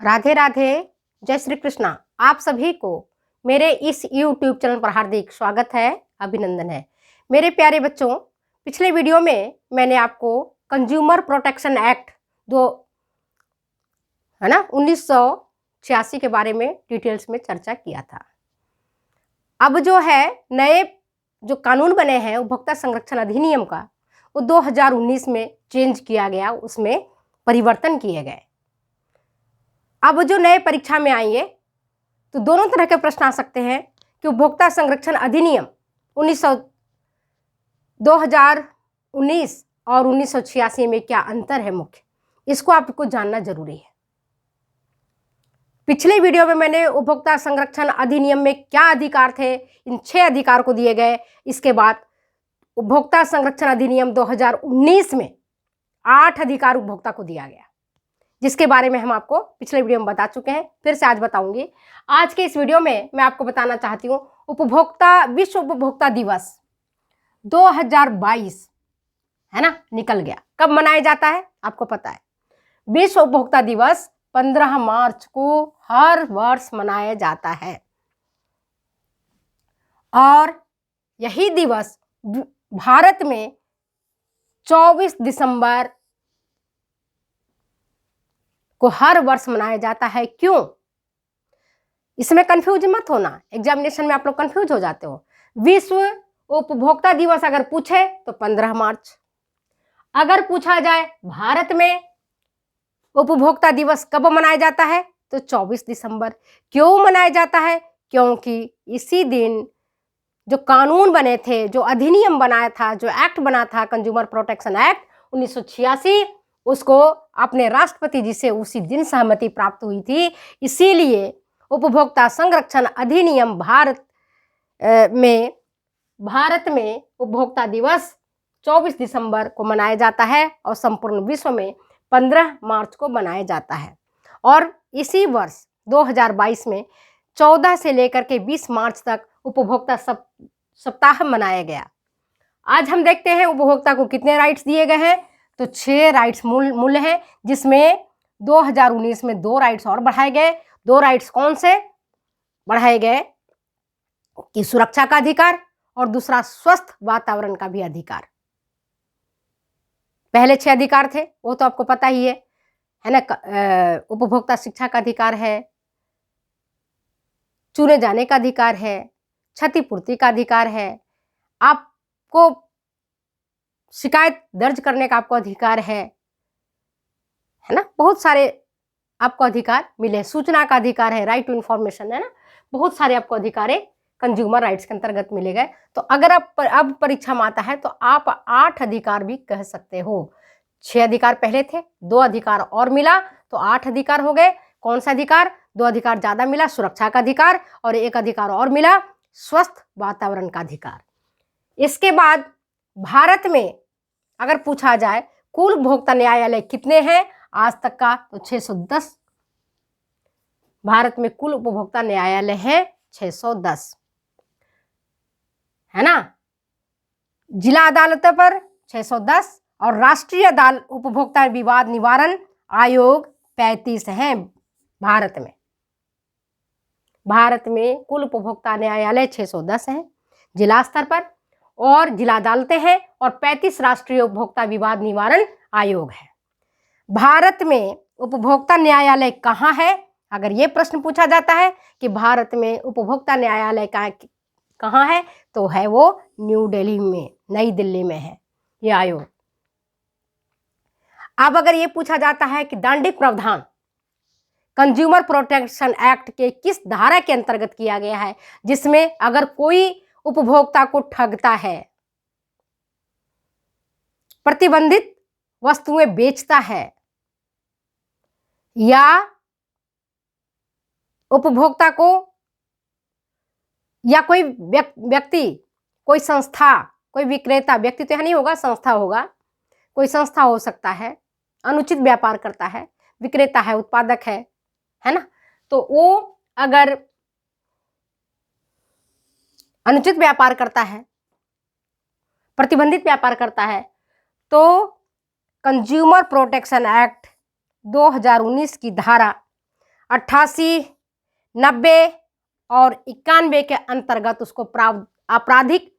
राधे राधे, जय श्री कृष्णा। आप सभी को मेरे इस YouTube चैनल पर हार्दिक स्वागत है, अभिनंदन है। मेरे प्यारे बच्चों, पिछले वीडियो में मैंने आपको कंज्यूमर प्रोटेक्शन एक्ट 1986 के बारे में डिटेल्स में चर्चा किया था। अब जो है नए जो कानून बने हैं उपभोक्ता संरक्षण अधिनियम का, वो 2019 में चेंज किया गया, उसमें परिवर्तन किए गए। अब जो नए परीक्षा में आएंगे तो दोनों तरह के प्रश्न आ सकते हैं कि उपभोक्ता संरक्षण अधिनियम 2019 और 1986 में क्या अंतर है मुख्य, इसको आपको जानना जरूरी है। पिछले वीडियो में मैंने उपभोक्ता संरक्षण अधिनियम में क्या अधिकार थे, इन 6 अधिकार को दिए गए। इसके बाद उपभोक्ता संरक्षण अधिनियम 2019 में 8 अधिकार उपभोक्ता को दिया गया, जिसके बारे में हम आपको पिछले वीडियो में बता चुके हैं। फिर से आज बताऊंगी। आज के इस वीडियो में मैं आपको बताना चाहती हूँ विश्व उपभोक्ता दिवस 2022 है ना, निकल गया। कब मनाया जाता है आपको पता है? विश्व उपभोक्ता दिवस 15 मार्च को हर वर्ष मनाया जाता है और यही दिवस भारत में 24 दिसंबर को हर वर्ष मनाया जाता है। क्यों? इसमें कंफ्यूज मत होना, एग्जामिनेशन में आप लोग कंफ्यूज हो जाते हो। विश्व उपभोक्ता दिवस अगर पूछे तो 15 मार्च, अगर पूछा जाए भारत में उपभोक्ता दिवस कब मनाया जाता है तो 24 दिसंबर। क्यों मनाया जाता है? क्योंकि इसी दिन जो कानून बने थे, जो अधिनियम बनाया था, जो एक्ट बना था, कंज्यूमर प्रोटेक्शन एक्ट 1986, उसको अपने राष्ट्रपति जी से उसी दिन सहमति प्राप्त हुई थी। इसीलिए उपभोक्ता संरक्षण अधिनियम भारत में उपभोक्ता दिवस 24 दिसंबर को मनाया जाता है और संपूर्ण विश्व में 15 मार्च को मनाया जाता है। और इसी वर्ष 2022 में 14 से लेकर के 20 मार्च तक उपभोक्ता सप्ताह मनाया गया। आज हम देखते हैं उपभोक्ता को कितने राइट्स दिए गए हैं। तो 6 राइट्स मूल्य हैं, जिसमें 2019 में 2 राइट्स और बढ़ाए गए। 2 राइट्स कौन से बढ़ाए गए कि सुरक्षा का अधिकार और दूसरा स्वस्थ वातावरण का भी अधिकार। पहले 6 अधिकार थे, वो तो आपको पता ही है ना। उपभोक्ता शिक्षा का अधिकार है, चुने जाने का अधिकार है, क्षतिपूर्ति का अधिकार है, आपको शिकायत दर्ज करने का आपको अधिकार है ना। बहुत सारे आपको अधिकार मिले। सूचना का अधिकार है, राइट टू इंफॉर्मेशन, है ना। बहुत सारे आपको अधिकार कंज्यूमर राइट्स के अंतर्गत मिले गए। तो अगर आप अब परीक्षा में आता है तो आप 8 अधिकार भी कह सकते हो। 6 अधिकार पहले थे, 2 अधिकार और मिला तो 8 अधिकार हो गए। कौन सा अधिकार? 2 अधिकार ज्यादा मिला, सुरक्षा का अधिकार, और 1 अधिकार और मिला, स्वस्थ वातावरण का अधिकार। इसके बाद भारत में अगर पूछा जाए कुल उपभोक्ता न्यायालय कितने हैं आज तक का, तो 610। भारत में कुल उपभोक्ता न्यायालय है 610, है ना। जिला अदालतों पर 610 और राष्ट्रीय अदालत उपभोक्ता विवाद निवारण आयोग 35 हैं भारत में। भारत में कुल उपभोक्ता न्यायालय 610 हैं जिला स्तर पर, और जिला अदालतें हैं, और 35 राष्ट्रीय उपभोक्ता विवाद निवारण आयोग है। भारत में उपभोक्ता न्यायालय कहाँ है? अगर ये प्रश्न पूछा जाता है कि भारत में उपभोक्ता न्यायालय कहाँ है, तो है वो न्यू दिल्ली में, नई दिल्ली में है ये आयोग। अब अगर ये पूछा जाता है कि दंडिक प्रावधान कंज्यूमर प्रोटेक्शन एक्ट के किस धारा के अंतर्गत किया गया है, जिसमें अगर कोई उपभोक्ता को ठगता है, प्रतिबंधित वस्तुएं बेचता है, या उपभोक्ता को, या कोई व्यक्ति, कोई संस्था, कोई विक्रेता, व्यक्ति तो यह नहीं होगा, संस्था होगा, कोई संस्था हो सकता है, अनुचित व्यापार करता है, विक्रेता है, उत्पादक है ना। तो वो अगर अनुचित व्यापार करता है, प्रतिबंधित व्यापार करता है, तो कंज्यूमर प्रोटेक्शन एक्ट 2019 की धारा 88, 90 और 91 के अंतर्गत उसको आपराधिक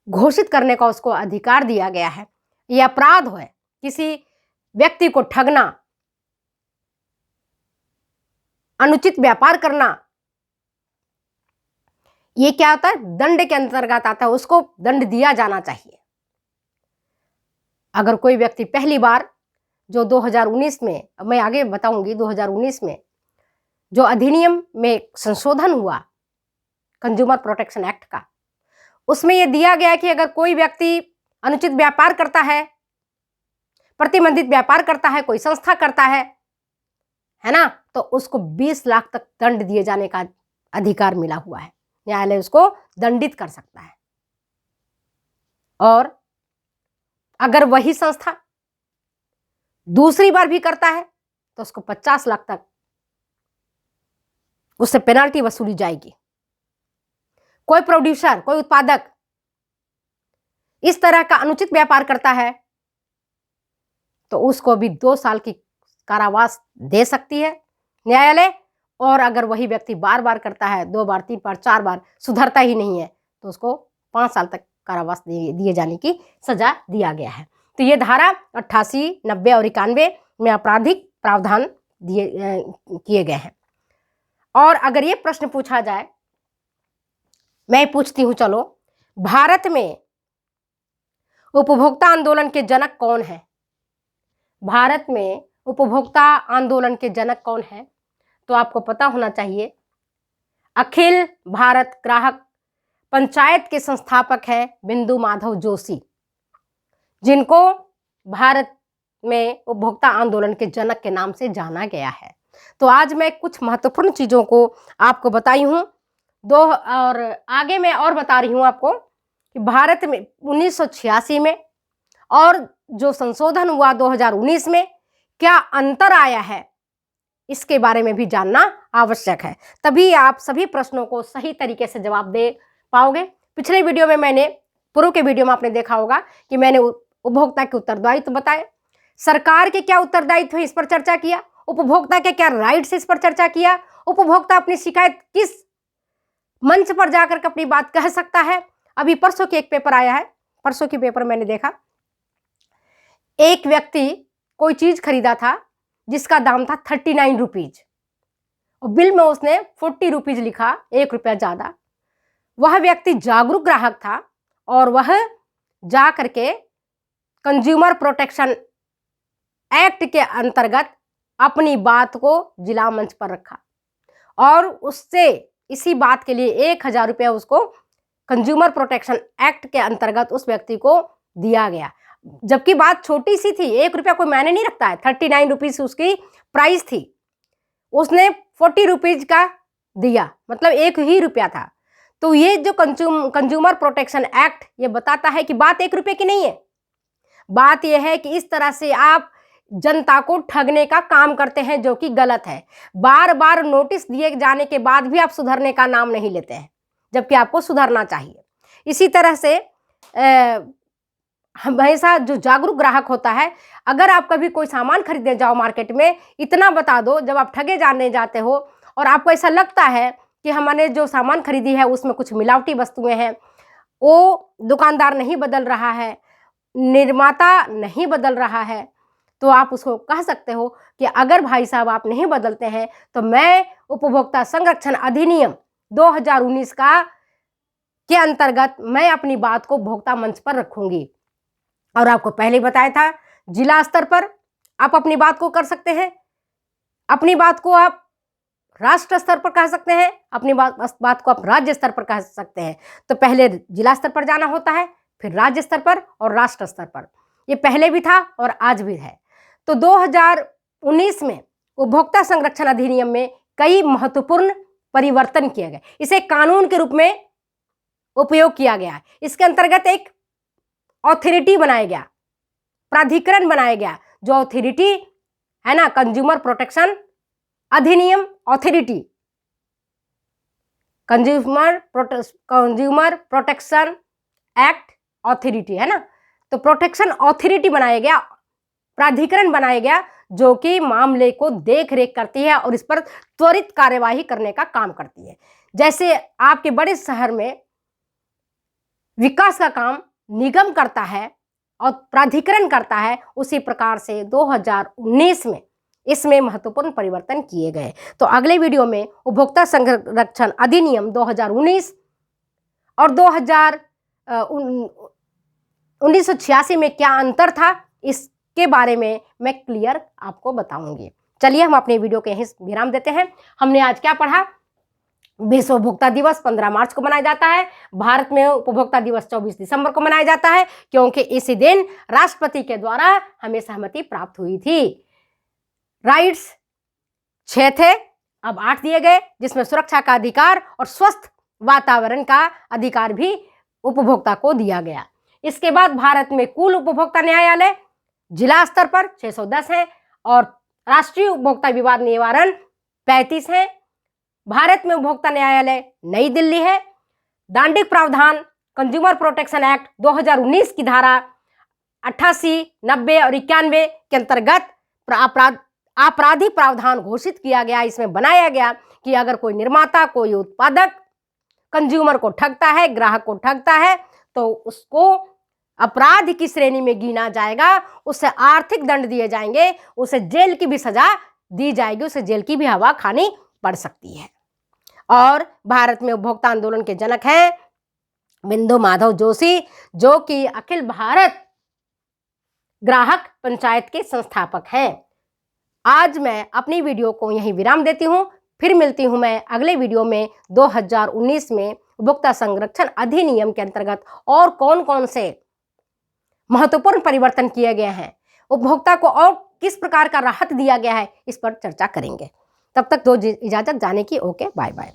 घोषित करने का उसको अधिकार दिया गया है। यह अपराध है, किसी व्यक्ति को ठगना, अनुचित व्यापार करना, ये क्या होता है, दंड के अंतर्गत आता है, उसको दंड दिया जाना चाहिए। अगर कोई व्यक्ति पहली बार, जो 2019 में, मैं आगे बताऊंगी, 2019 में जो अधिनियम में संशोधन हुआ कंज्यूमर प्रोटेक्शन एक्ट का, उसमें यह दिया गया कि अगर कोई व्यक्ति अनुचित व्यापार करता है, प्रतिबंधित व्यापार करता है, कोई संस्था करता है ना, तो उसको 20 लाख तक दंड दिए जाने का अधिकार मिला हुआ है। न्यायालय उसको दंडित कर सकता है। और अगर वही संस्था दूसरी बार भी करता है तो उसको 50 लाख तक उससे पेनाल्टी वसूली जाएगी। कोई प्रोड्यूसर, कोई उत्पादक इस तरह का अनुचित व्यापार करता है तो उसको भी 2 साल की कारावास दे सकती है न्यायालय। और अगर वही व्यक्ति बार बार करता है, 2 बार, 3 बार, 4 बार, सुधरता ही नहीं है, तो उसको 5 साल तक कारावास दिए जाने की सजा दिया गया है। तो ये धारा 88, 90 और 91 में आपराधिक प्रावधान किए गए हैं। और अगर ये प्रश्न पूछा जाए, मैं पूछती हूँ, चलो, भारत में उपभोक्ता आंदोलन के जनक कौन है? भारत में उपभोक्ता आंदोलन के जनक कौन है? तो आपको पता होना चाहिए, अखिल भारत ग्राहक पंचायत के संस्थापक हैं बिंदु माधव जोशी, जिनको भारत में उपभोक्ता आंदोलन के जनक के नाम से जाना गया है। तो आज मैं कुछ महत्वपूर्ण चीज़ों को आपको बताई हूँ। और आगे मैं और बता रही हूँ आपको कि भारत में 1986 में और जो संशोधन हुआ 2019 में क्या अंतर आया है, इसके बारे में भी जानना आवश्यक है। तभी आप सभी प्रश्नों को सही तरीके से जवाब दे पाओगे। पिछले वीडियो में पूर्व के वीडियो में आपने देखा होगा कि मैंने उपभोक्ता के उत्तरदायित्व बताए, सरकार के क्या उत्तरदायित्व है इस पर चर्चा किया, उपभोक्ता के क्या राइट्स इस पर चर्चा किया, उपभोक्ता अपनी शिकायत किस मंच पर जाकर अपनी बात कह सकता है। अभी परसों की एक पेपर आया है, परसों की पेपर मैंने देखा, एक व्यक्ति कोई चीज खरीदा था जिसका दाम था 39 रुपीज और बिल में उसने 40 रुपीज लिखा, 1 रुपया ज्यादा। वह व्यक्ति जागरूक ग्राहक था और वह जा करके कंज्यूमर प्रोटेक्शन एक्ट के अंतर्गत अपनी बात को जिला मंच पर रखा और उससे इसी बात के लिए 1000 रुपया उसको कंज्यूमर प्रोटेक्शन एक्ट के अंतर्गत उस व्यक्ति को दिया गया। जबकि बात छोटी सी थी, 1 रुपया कोई मायने नहीं रखता है, 39 रुपीज उसकी प्राइस थी, उसने 40 रुपीज का दिया, मतलब 1 ही रुपया था। तो ये जो कंज्यूमर प्रोटेक्शन एक्ट ये बताता है कि बात 1 रुपये की नहीं है, बात यह है कि इस तरह से आप जनता को ठगने का काम करते हैं, जो कि गलत है। बार बार नोटिस दिए जाने के बाद भी आप सुधरने का नाम नहीं लेते हैं, जबकि आपको सुधरना चाहिए। इसी तरह से हमेशा जो जागरूक ग्राहक होता है, अगर आप कभी कोई सामान खरीदने जाओ मार्केट में, इतना बता दो जब आप ठगे जाने जाते हो और आपको ऐसा लगता है कि हमने जो सामान खरीदी है उसमें कुछ मिलावटी वस्तुएं हैं, वो दुकानदार नहीं बदल रहा है, निर्माता नहीं बदल रहा है, तो आप उसको कह सकते हो कि अगर भाई साहब आप नहीं बदलते हैं तो मैं उपभोक्ता संरक्षण अधिनियम 2019 के अंतर्गत मैं अपनी बात को उपभोक्ता मंच पर रखूंगी। और आपको पहले बताया था, जिला स्तर पर आप अपनी बात को कर सकते हैं, अपनी बात को आप राष्ट्र स्तर पर कह सकते हैं, अपनी बात को आप राज्य स्तर पर कह सकते हैं। तो पहले जिला स्तर पर जाना होता है, फिर राज्य स्तर पर और राष्ट्र स्तर पर। ये पहले भी था और आज भी है। तो 2019 में उपभोक्ता संरक्षण अधिनियम में कई महत्वपूर्ण परिवर्तन किए गए, इसे कानून के रूप में उपयोग किया गया। इसके अंतर्गत एक अथॉरिटी बनाया गया, प्राधिकरण बनाया गया, जो अथॉरिटी है ना, कंज्यूमर प्रोटेक्शन अधिनियम authority, consumer protection act authority है ना। तो प्रोटेक्शन अथॉरिटी बनाया गया, प्राधिकरण बनाया गया, जो कि मामले को देख रेख करती है और इस पर त्वरित कार्यवाही करने का काम करती है। जैसे आपके बड़े शहर में विकास का काम निगम करता है और प्राधिकरण करता है, उसी प्रकार से 2019 में इसमें महत्वपूर्ण परिवर्तन किए गए। तो अगले वीडियो में उपभोक्ता संरक्षण अधिनियम 2019 और 1986 में क्या अंतर था, इसके बारे में मैं क्लियर आपको बताऊंगी। चलिए हम अपने वीडियो के यहीं विराम देते हैं। हमने आज क्या पढ़ा? विश्व उपभोक्ता दिवस 15 मार्च को मनाया जाता है। भारत में उपभोक्ता दिवस 24 दिसंबर को मनाया जाता है, क्योंकि इसी दिन राष्ट्रपति के द्वारा हमें सहमति प्राप्त हुई थी। राइट्स 6 थे, अब 8 दिए गए, जिसमें सुरक्षा का अधिकार और स्वस्थ वातावरण का अधिकार भी उपभोक्ता को दिया गया। इसके बाद भारत में कुल उपभोक्ता न्यायालय जिला स्तर पर 610 हैं और राष्ट्रीय उपभोक्ता विवाद निवारण 35 हैं। भारत में उपभोक्ता न्यायालय नई दिल्ली है। दांडिक प्रावधान कंज्यूमर प्रोटेक्शन एक्ट 2019 की धारा 88, 90 और 91 के अंतर्गत आपराधिक प्रावधान घोषित किया गया। इसमें बनाया गया कि अगर कोई निर्माता, कोई उत्पादक कंज्यूमर को ठगता है, ग्राहक को ठगता है, तो उसको अपराध की श्रेणी में गिना जाएगा, उसे आर्थिक दंड दिए जाएंगे, उसे जेल की भी सजा दी जाएगी, उसे जेल की भी हवा खानी पड़ सकती है। और भारत में उपभोक्ता आंदोलन के जनक हैं बिंदु माधव जोशी, जो कि अखिल भारत ग्राहक पंचायत के संस्थापक हैं। आज मैं अपनी वीडियो को यहीं विराम देती हूं, फिर मिलती हूं मैं अगले वीडियो में 2019 में उपभोक्ता संरक्षण अधिनियम के अंतर्गत और कौन कौन से महत्वपूर्ण परिवर्तन किए गए हैं, उपभोक्ता को और किस प्रकार का राहत दिया गया है, इस पर चर्चा करेंगे। तब तक दो इजाजत जाने की। Okay, bye bye.